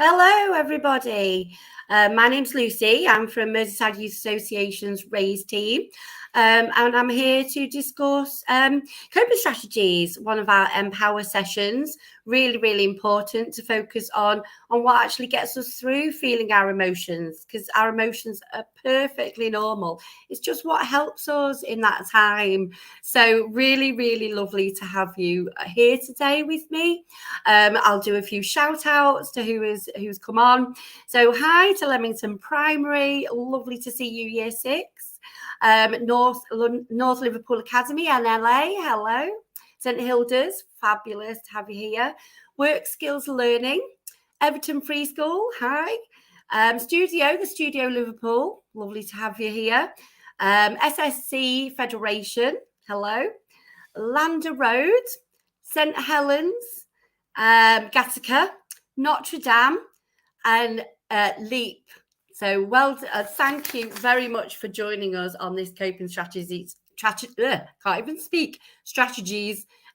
Hello, everybody. My name's Lucy. I'm from Merseyside Youth Association's RAISE team, and I'm here to discuss coping strategies, one of our Empower sessions. Really, really important to focus on what actually gets us through feeling our emotions, because our emotions are perfectly normal. It's just what helps us in that time. So really, really lovely to have you here today with me. I'll do a few shout outs to who's come on. So hi to Leamington Primary, lovely to see you, year 6. North Liverpool Academy, NLA, hello. St Hilda's, fabulous to have you here. Work Skills Learning, Everton Free School, hi. The Studio Liverpool, lovely to have you here. SSC Federation, hello. Lander Road, St Helens, Gattaca, Notre Dame, and Leap. So thank you very much for joining us on this coping strategies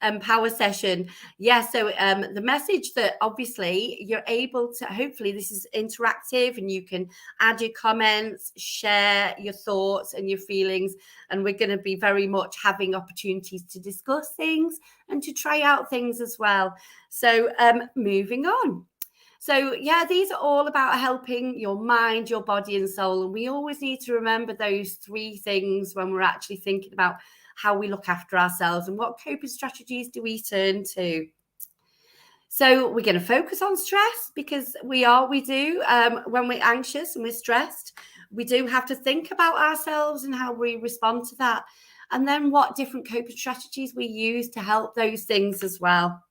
Empower session. So the message that obviously you're able to, hopefully this is interactive and you can add your comments, share your thoughts and your feelings, and we're going to be very much having opportunities to discuss things and to try out things as well. So moving on. So these are all about helping your mind, your body and soul. And we always need to remember those 3 things when we're actually thinking about how we look after ourselves and what coping strategies do we turn to. So we're going to focus on stress because we do when we're anxious and we're stressed, we do have to think about ourselves and how we respond to that. And then what different coping strategies we use to help those things as well.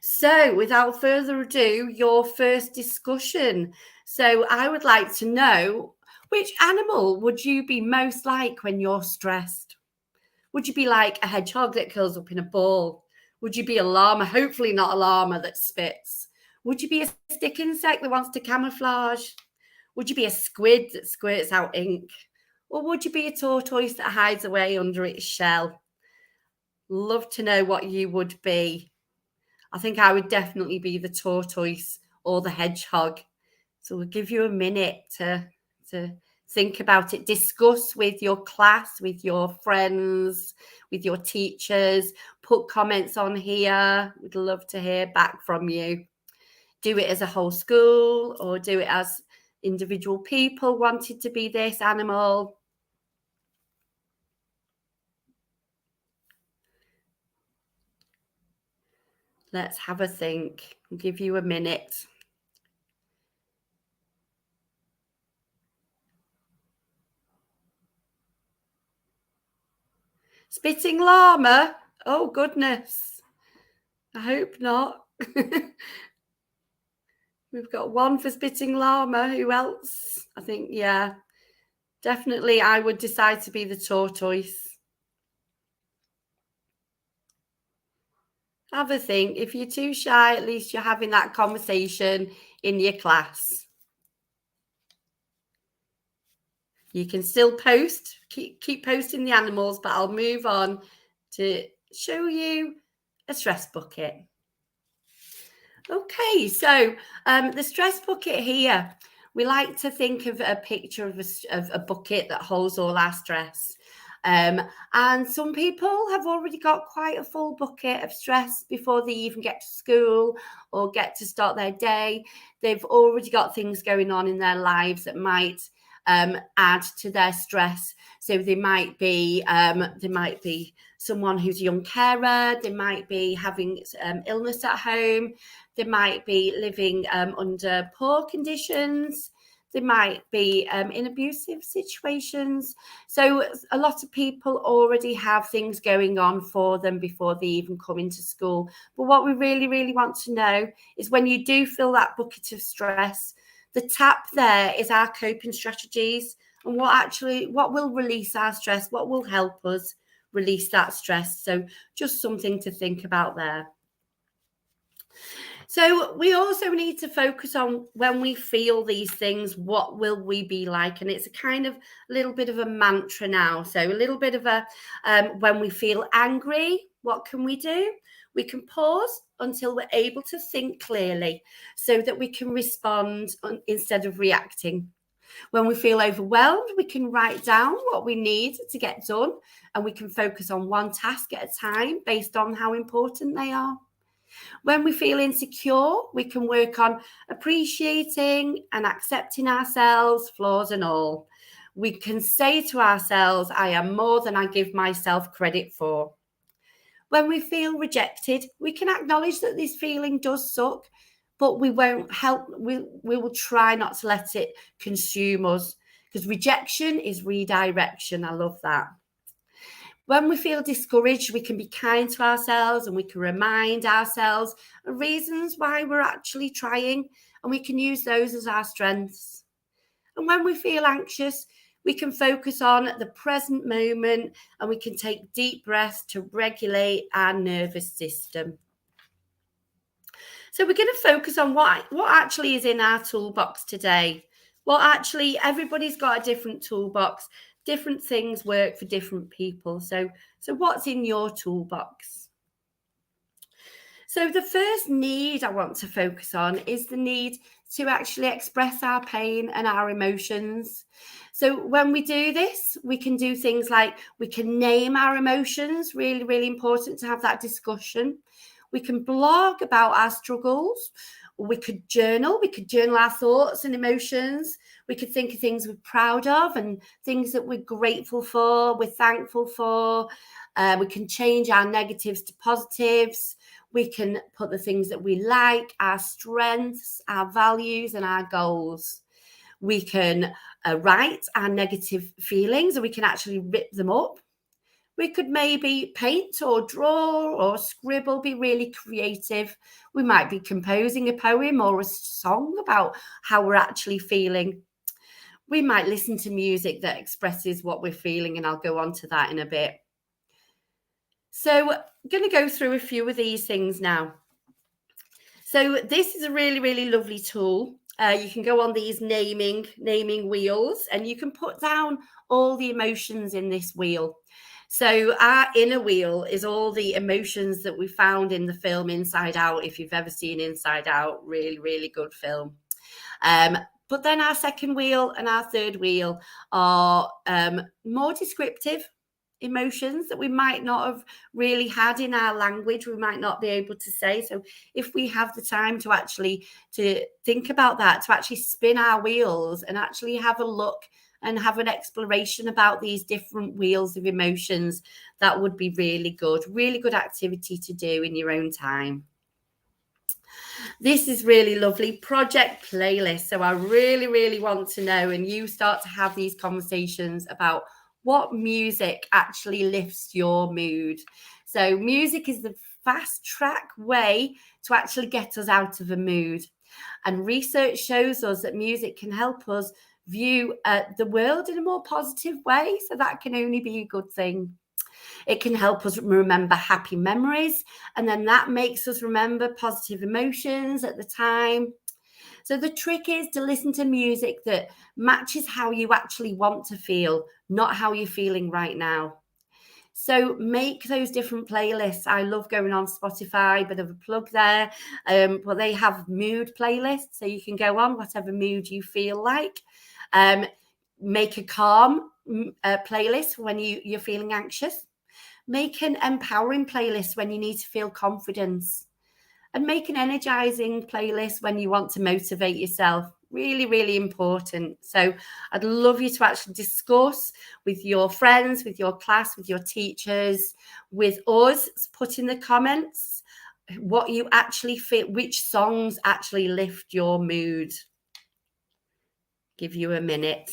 So without further ado, your first discussion. So I would like to know, which animal would you be most like when you're stressed? Would you be like a hedgehog that curls up in a ball? Would you be a llama? Hopefully not a llama that spits. Would you be a stick insect that wants to camouflage? Would you be a squid that squirts out ink? Or would you be a tortoise that hides away under its shell? Love to know what you would be. I think I would definitely be the tortoise or the hedgehog. So we'll give you a minute to think about it. Discuss with your class, with your friends, with your teachers. Put comments on here. We'd love to hear back from you. Do it as a whole school or do it as individual people wanted to be this animal. Let's have a think. I'll give you a minute. Spitting llama? Oh, goodness. I hope not. We've got 1 for spitting llama. Who else? I think, definitely I would decide to be the tortoise. Have a think. If you're too shy, at least you're having that conversation in your class. You can still post, keep posting the animals, but I'll move on to show you a stress bucket. Okay, so the stress bucket here, we like to think of a picture of a bucket that holds all our stress. And some people have already got quite a full bucket of stress before they even get to school or get to start their day. They've already got things going on in their lives that might add to their stress. So they might be someone who's a young carer. They might be having illness at home. They might be living under poor conditions. They might be in abusive situations. So a lot of people already have things going on for them before they even come into school. But what we really, really want to know is when you do feel that bucket of stress, the tap there is our coping strategies and what will release our stress, what will help us release that stress. So just something to think about there. So we also need to focus on when we feel these things, what will we be like? And it's a kind of little bit of a mantra now. So a little bit of a, when we feel angry, what can we do? We can pause until we're able to think clearly so that we can respond instead of reacting. When we feel overwhelmed, we can write down what we need to get done, and we can focus on one task at a time based on how important they are. When we feel insecure, we can work on appreciating and accepting ourselves, flaws and all. We can say to ourselves, I am more than I give myself credit for. When we feel rejected, we can acknowledge that this feeling does suck, but we won't help. We will try not to let it consume us, because rejection is redirection. I love that. When we feel discouraged, we can be kind to ourselves and we can remind ourselves of reasons why we're actually trying, and we can use those as our strengths. And when we feel anxious, we can focus on the present moment and we can take deep breaths to regulate our nervous system. So we're going to focus on what actually is in our toolbox today. Well, actually, everybody's got a different toolbox. Different things work for different people. So what's in your toolbox? So the first need I want to focus on is the need to actually express our pain and our emotions. So when we do this, we can do things like we can name our emotions, really, really important to have that discussion. We can blog about our struggles. We could journal our thoughts and emotions. We could think of things we're proud of and things that we're grateful for, we're thankful for. We can change our negatives to positives. We can put the things that we like, our strengths, our values, and our goals. We can write our negative feelings, and we can actually rip them up. We could maybe paint or draw or scribble, be really creative. We might be composing a poem or a song about how we're actually feeling. We might listen to music that expresses what we're feeling, and I'll go on to that in a bit. So I'm going to go through a few of these things now. So this is a really, really lovely tool. You can go on these naming wheels, and you can put down all the emotions in this wheel. So our inner wheel is all the emotions that we found in the film Inside Out. If you've ever seen Inside Out, really, really good film. But then our second wheel and our third wheel are more descriptive emotions that we might not have really had in our language. We might not be able to say. So if we have the time to actually to think about that, to actually spin our wheels and actually have a look and have an exploration about these different wheels of emotions, that would be really good activity to do in your own time. This is really lovely, project playlist. So I really, really want to know, and you start to have these conversations about what music actually lifts your mood. So music is the fast track way to actually get us out of a mood. And research shows us that music can help us view the world in a more positive way. So that can only be a good thing. It can help us remember happy memories, and then that makes us remember positive emotions at the time. So the trick is to listen to music that matches how you actually want to feel, not how you're feeling right now. So make those different playlists. I love going on Spotify, bit of a plug there, but they have mood playlists, so you can go on whatever mood you feel like. Make a calm playlist when you're feeling anxious. Make an empowering playlist when you need to feel confidence. And make an energizing playlist when you want to motivate yourself. Really, really important. So I'd love you to actually discuss with your friends, with your class, with your teachers, with us. Put in the comments what you actually feel, which songs actually lift your mood. Give you a minute.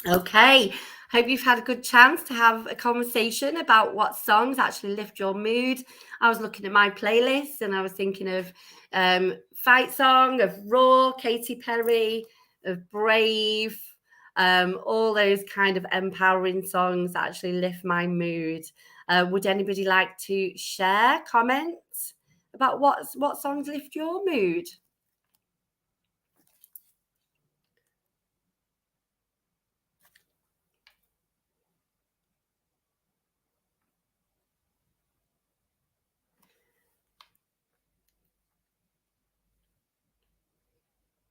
Okay, hope you've had a good chance to have a conversation about what songs actually lift your mood. I was looking at my playlist and I was thinking of Fight Song, of Raw, Katy Perry, of Brave, all those kind of empowering songs that actually lift my mood. Would anybody like to share, comment about what songs lift your mood?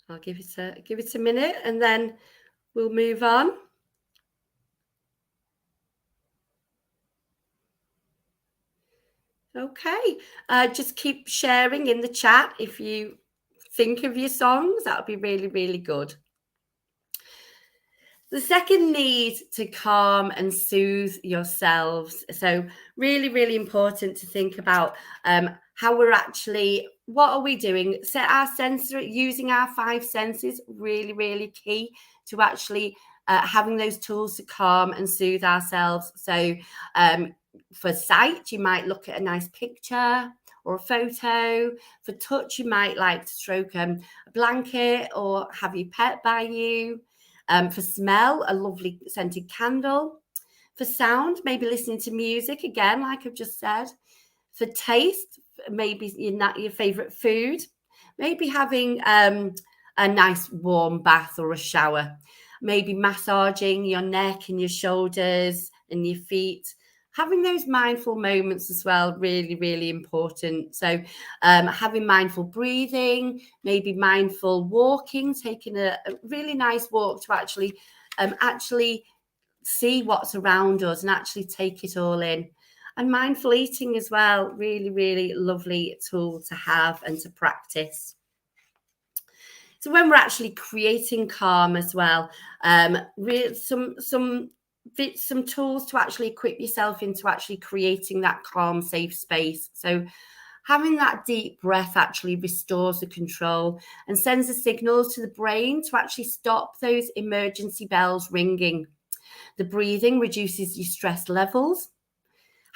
I'll give it a minute and then we'll move on. Okay. Just keep sharing in the chat if you think of your songs. That would be really, really good. The second need to calm and soothe yourselves. So, really, really important to think about how we're actually, what are we doing? Set our sensor, using our five senses, really, really key to actually having those tools to calm and soothe ourselves. So, for sight, you might look at a nice picture or a photo. For touch, you might like to stroke a blanket or have your pet by you. For smell, a lovely scented candle. For sound, maybe listening to music again, like I've just said. For taste, maybe your favorite food. Maybe having a nice warm bath or a shower. Maybe massaging your neck and your shoulders and your feet. Having those mindful moments as well, really, really important. So, having mindful breathing, maybe mindful walking, taking a really nice walk to actually see what's around us and actually take it all in. And mindful eating as well, really, really lovely tool to have and to practice. So when we're actually creating calm as well, some tools to actually equip yourself into actually creating that calm, safe space. So having that deep breath actually restores the control and sends the signals to the brain to actually stop those emergency bells ringing. The breathing reduces your stress levels.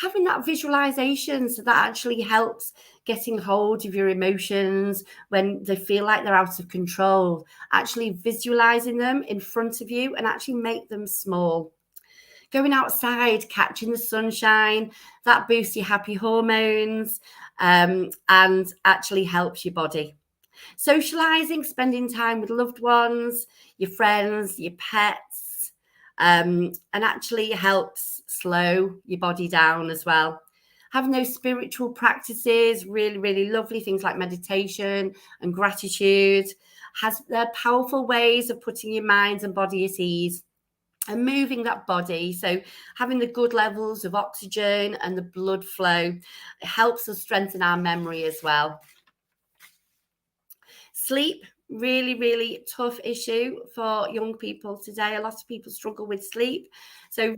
Having that visualization, so that actually helps getting hold of your emotions when they feel like they're out of control. Actually visualizing them in front of you and actually make them small. Going outside, catching the sunshine, that boosts your happy hormones and actually helps your body. Socializing, spending time with loved ones, your friends, your pets, and actually helps slow your body down as well. Having those spiritual practices, really, really lovely things like meditation and gratitude, has their powerful ways of putting your mind and body at ease and moving that body. So having the good levels of oxygen and the blood flow, it helps us strengthen our memory as well. Sleep, really, really tough issue for young people today. A lot of people struggle with sleep. So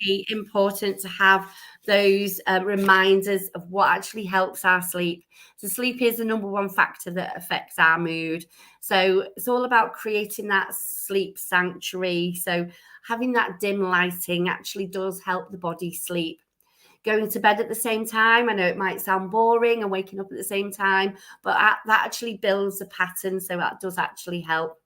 really important to have those reminders of what actually helps our sleep. So sleep is the number one factor that affects our mood. So it's all about creating that sleep sanctuary. So having that dim lighting actually does help the body sleep. Going to bed at the same time, I know it might sound boring and waking up at the same time, but that actually builds a pattern. So that does actually help.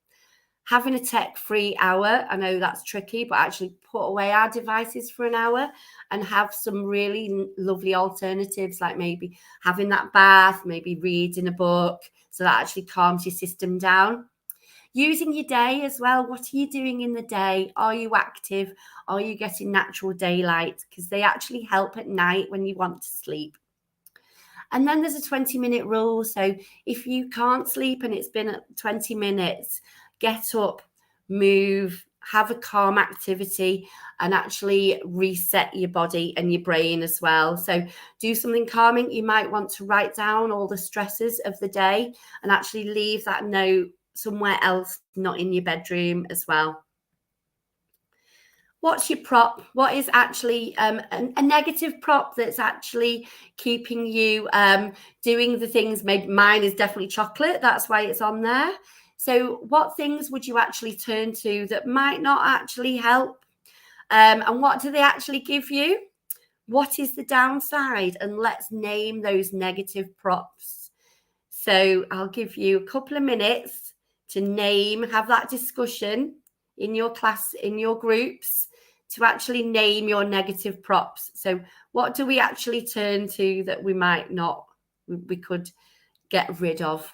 Having a tech-free hour, I know that's tricky, but actually put away our devices for an hour and have some really lovely alternatives, like maybe having that bath, maybe reading a book, so that actually calms your system down. Using your day as well. What are you doing in the day? Are you active? Are you getting natural daylight? Because they actually help at night when you want to sleep. And then there's a 20-minute rule. So if you can't sleep and it's been 20 minutes, get up, move, have a calm activity and actually reset your body and your brain as well. So do something calming. You might want to write down all the stresses of the day and actually leave that note somewhere else, not in your bedroom as well. What's your prop? What is actually a negative prop that's actually keeping you doing the things? Maybe mine is definitely chocolate. That's why it's on there. So what things would you actually turn to that might not actually help? And what do they actually give you? What is the downside? And let's name those negative props. So I'll give you a couple of minutes to have that discussion in your class, in your groups, to actually name your negative props. So what do we actually turn to that we might not, we could get rid of?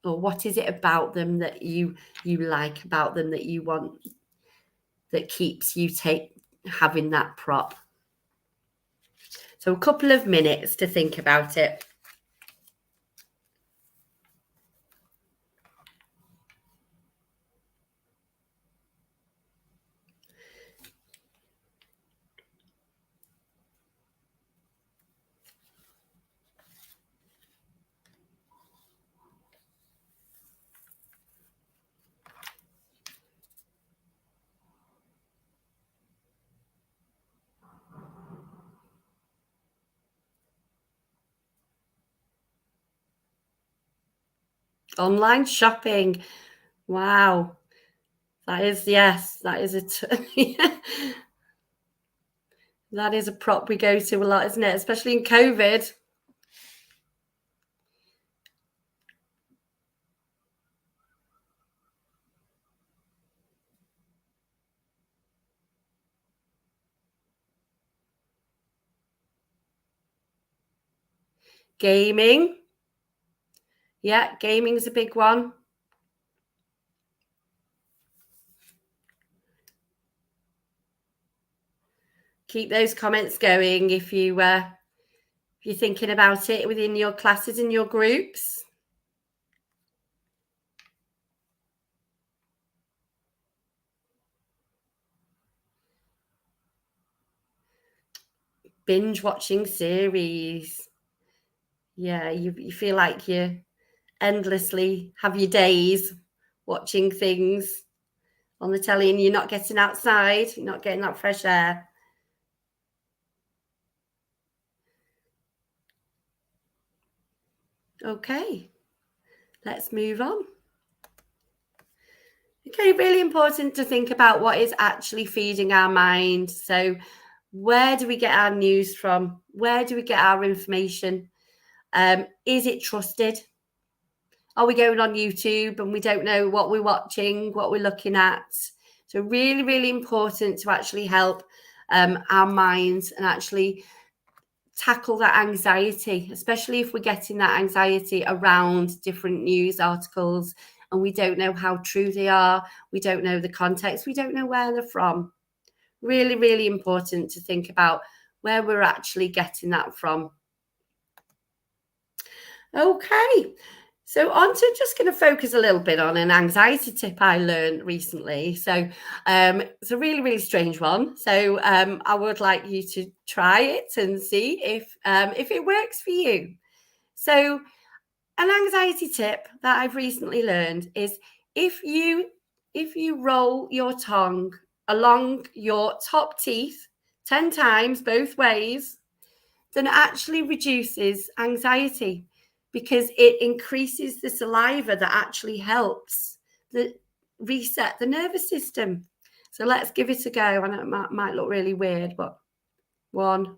Or what is it about them that you like about them, that you want, that keeps you having that prop? So a couple of minutes to think about it. Online shopping. Wow. That is, yes, that is that is a prop we go to a lot, isn't it? Especially in COVID. Gaming. Yeah, gaming is a big one. Keep those comments going if you're thinking about it within your classes and your groups. Binge watching series. Yeah, you feel like you endlessly have your days watching things on the telly and you're not getting outside, you're not getting that fresh air. Okay, let's move on. Okay, really important to think about what is actually feeding our mind. So where do we get our news from? Where do we get our information? Is it trusted? Are we going on YouTube and we don't know what we're watching, what we're looking at? So really, really important to actually help our minds and actually tackle that anxiety, especially if we're getting that anxiety around different news articles and we don't know how true they are. We don't know the context. We don't know where they're from. Really, really important to think about where we're actually getting that from. Okay. So on to just going to focus a little bit on an anxiety tip I learned recently. So it's a really, really strange one. So I would like you to try it and see if it works for you. So an anxiety tip that I've recently learned is if you roll your tongue along your top teeth 10 times both ways, then it actually reduces anxiety because it increases the saliva that actually helps reset the nervous system. So let's give it a go. I know it might look really weird, but 1,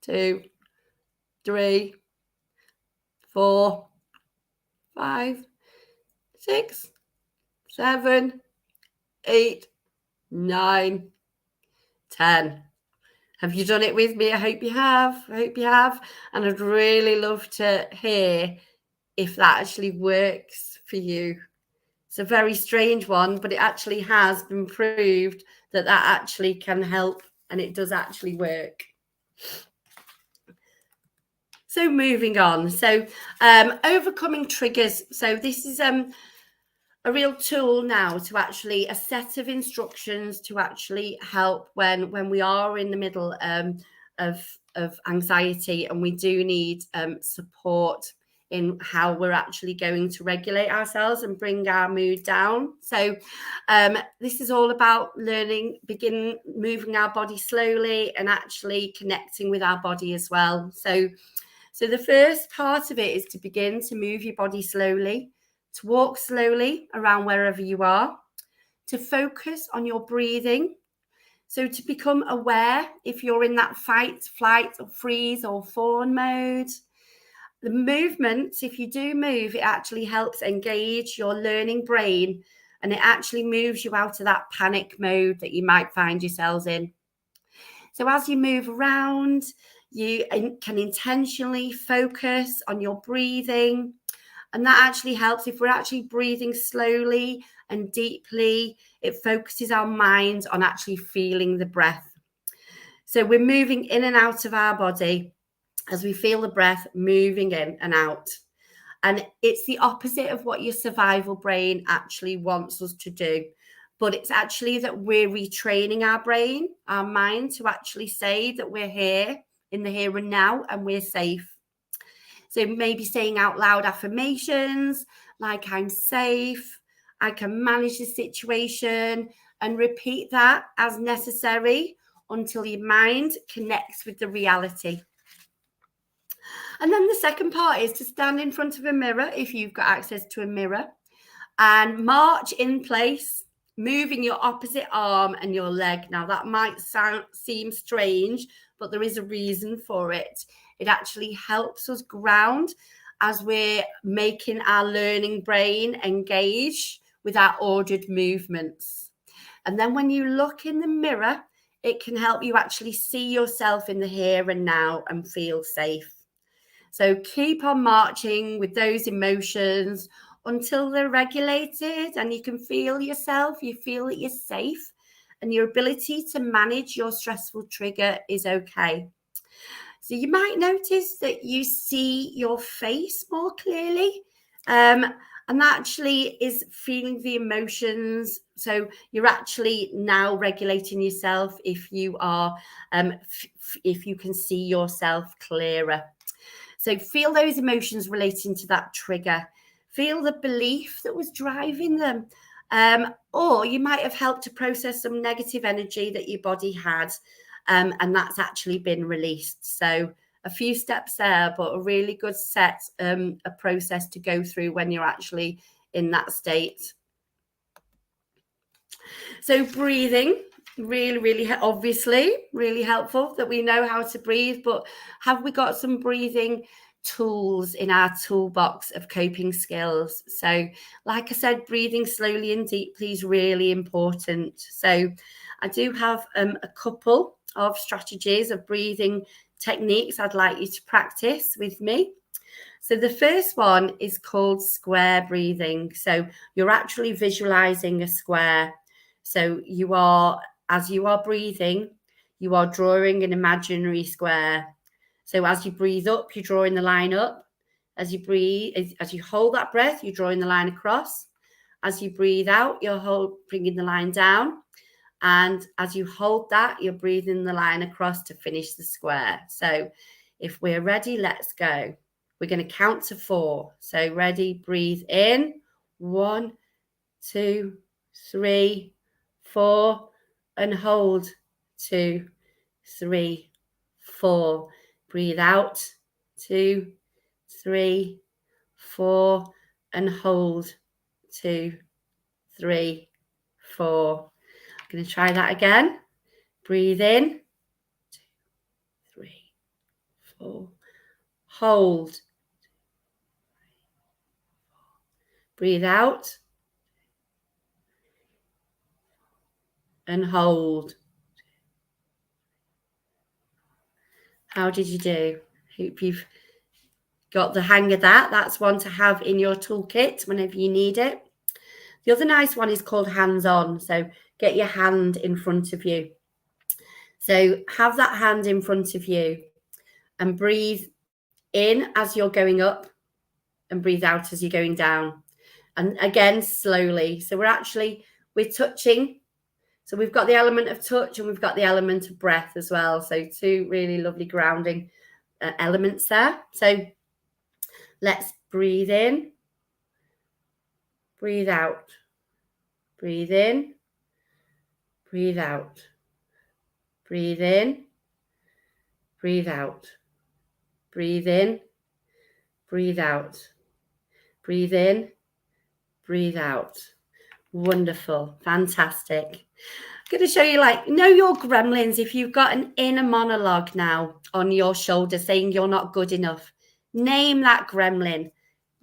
2, 3, 4, 5, 6, 7, 8, 9, 10. Have you done it with me? I hope you have. And I'd really love to hear if that actually works for you. It's a very strange one, but it actually has been proved that actually can help and it does actually work. So moving on. So overcoming triggers. So this is a real tool now to actually a set of instructions to actually help when we are in the middle of anxiety and we do need support in how we're actually going to regulate ourselves and bring our mood down. So this is all about begin moving our body slowly and actually connecting with our body as well. So the first part of it is to begin to move your body slowly. to walk slowly around wherever you are, to focus on your breathing. So to become aware if you're in that fight, flight, or freeze or fawn mode. The movements, if you do move, it actually helps engage your learning brain, and it actually moves you out of that panic mode that you might find yourselves in. So as you move around, you can intentionally focus on your breathing. And that actually helps. If we're actually breathing slowly and deeply, it focuses our mind on actually feeling the breath. So we're moving in and out of our body as we feel the breath moving in and out. And it's the opposite of what your survival brain actually wants us to do. But it's actually that we're retraining our brain, our mind, to actually say that we're here in the here and now and we're safe. So maybe saying out loud affirmations like I'm safe, I can manage the situation, and repeat that as necessary until your mind connects with the reality. And then the second part is to stand in front of a mirror if you've got access to a mirror and march in place, moving your opposite arm and your leg. Now that might seem strange, but there is a reason for it. It actually helps us ground as we're making our learning brain engage with our ordered movements. And then when you look in the mirror, it can help you actually see yourself in the here and now and feel safe. So keep on marching with those emotions until they're regulated and you can feel yourself, you feel that you're safe and your ability to manage your stressful trigger is okay. So you might notice that you see your face more clearly. And that actually is feeling the emotions. So you're actually now regulating yourself if you are, if you can see yourself clearer. So feel those emotions relating to that trigger. Feel the belief that was driving them. Or you might have helped to process some negative energy that your body had, and that's actually been released. So a few steps there, but a really good set, a process to go through when you're actually in that state. So breathing, really obviously really helpful that we know how to breathe, but have we got some breathing tools in our toolbox of coping skills? So like I said, breathing slowly and deeply is really important. So I do have a couple of strategies of breathing techniques I'd like you to practice with me. So the first one is called square breathing. So you're actually visualizing a square. So you are, as you are breathing, you are drawing an imaginary square. So as you breathe up, you're drawing the line up. As you breathe, as you hold that breath, you're drawing the line across. As you breathe out, you're bringing the line down. And as you hold that, you're breathing the line across to finish the square. So if we're ready, let's go. We're going to count to 4. So ready, breathe in. 1, 2, 3, 4, and hold. 2, 3, 4. Breathe out. 2, 3, 4, and hold. 2, 3, 4. I'm going to try that again. Breathe in. 2, 3, 4. Hold. Breathe out. And hold. How did you do? Hope you've got the hang of that. That's one to have in your toolkit whenever you need it. The other nice one is called hands-on. So get your hand in front of you. So have that hand in front of you and breathe in as you're going up and breathe out as you're going down. And again, slowly. So we're touching. So we've got the element of touch and we've got the element of breath as well. So 2 really lovely grounding elements there. So let's breathe in, breathe out, breathe in, breathe out, breathe in, breathe out, breathe in, breathe out, breathe in, Breathe out. Wonderful. Fantastic. I'm going to show you, like, know your gremlins. If you've got an inner monologue now on your shoulder saying you're not good enough, name that gremlin.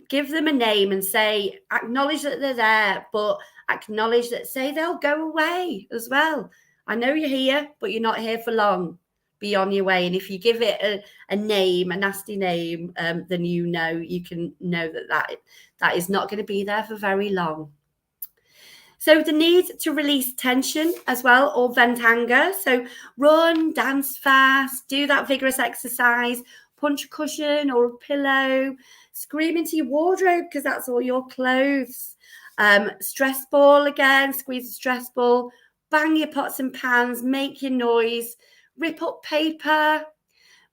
Give them a name and say, acknowledge that they're there, but acknowledge that, say they'll go away as well. I know you're here, but you're not here for long. Be on your way. And if you give it a name, a nasty name, then you can know that is not going to be there for very long. So the need to release tension as well, or vent anger. So run, dance fast, do that vigorous exercise, punch a cushion or a pillow, scream into your wardrobe because that's all your clothes. Stress ball again, squeeze the stress ball, bang your pots and pans, make your noise, rip up paper.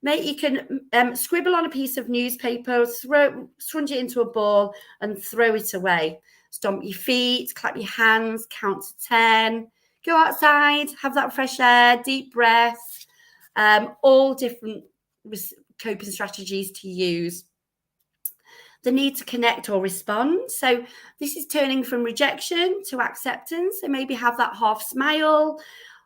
You can scribble on a piece of newspaper, scrunch it into a ball and throw it away. Stomp your feet, clap your hands, count to 10, go outside, have that fresh air, deep breath, all different coping strategies to use. The need to connect or respond. So this is turning from rejection to acceptance. So maybe have that half smile,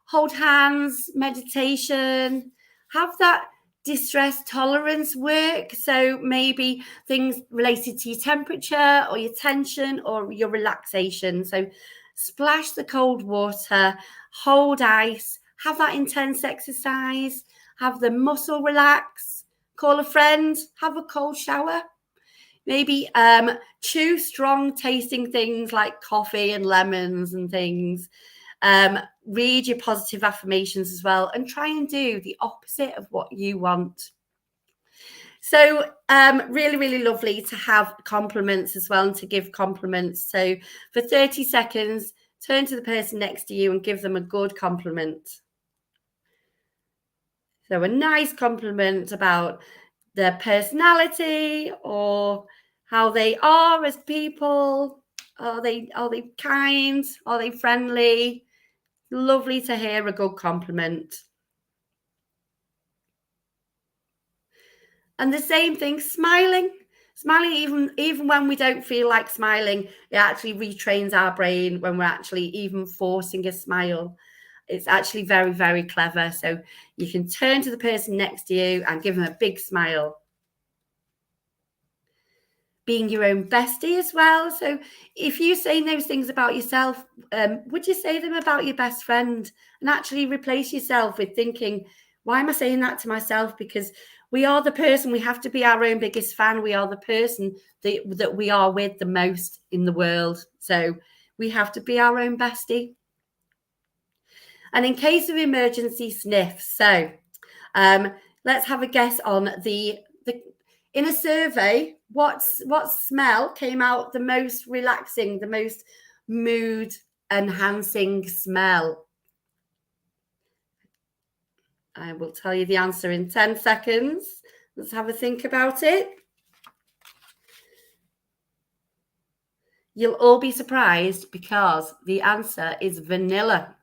hold hands, meditation, have that distress tolerance work. So maybe things related to your temperature or your tension or your relaxation. So splash the cold water, hold ice, have that intense exercise, have the muscle relax, call a friend, have a cold shower. Maybe chew strong tasting things like coffee and lemons and things. Read your positive affirmations as well, and try and do the opposite of what you want. So really, really lovely to have compliments as well and to give compliments. So for 30 seconds, turn to the person next to you and give them a good compliment. So a nice compliment about their personality or how they are as people. Are they kind? Are they friendly? Lovely to hear a good compliment. And the same thing, smiling even when we don't feel like smiling. It actually retrains our brain when we're actually even forcing a smile. It's actually very, very clever. So you can turn to the person next to you and give them a big smile. Being your own bestie as well. So if you're saying those things about yourself, would you say them about your best friend? And actually replace yourself with thinking, why am I saying that to myself? Because we are the person, we have to be our own biggest fan. We are the person that we are with the most in the world. So we have to be our own bestie. And in case of emergency, sniff. So let's have a guess on in a survey, what smell came out the most relaxing, the most mood enhancing smell? I will tell you the answer in 10 seconds. Let's have a think about it. You'll all be surprised because the answer is vanilla.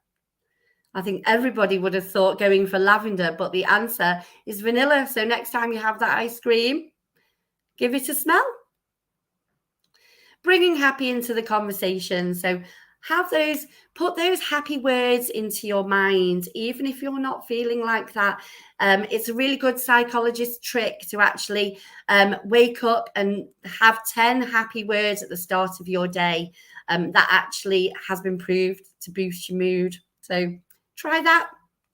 I think everybody would have thought going for lavender, but the answer is vanilla. So next time you have that ice cream, give it a smell. Bringing happy into the conversation. So put those happy words into your mind, even if you're not feeling like that. It's a really good psychologist trick to actually wake up and have 10 happy words at the start of your day. That actually has been proved to boost your mood. So try that.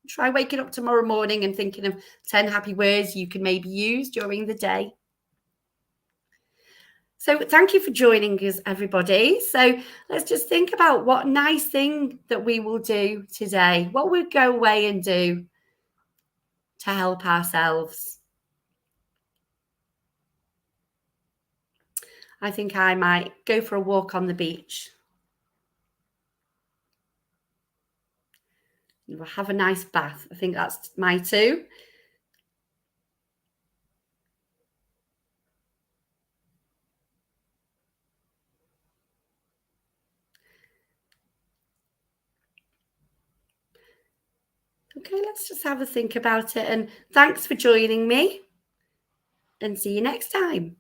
Try waking up tomorrow morning and thinking of 10 happy words you can maybe use during the day. So thank you for joining us, everybody. So let's just think about what nice thing that we will do today. What we'll go away and do to help ourselves. I think I might go for a walk on the beach. We'll have a nice bath. I think that's my two. Okay, let's just have a think about it. And thanks for joining me. And see you next time.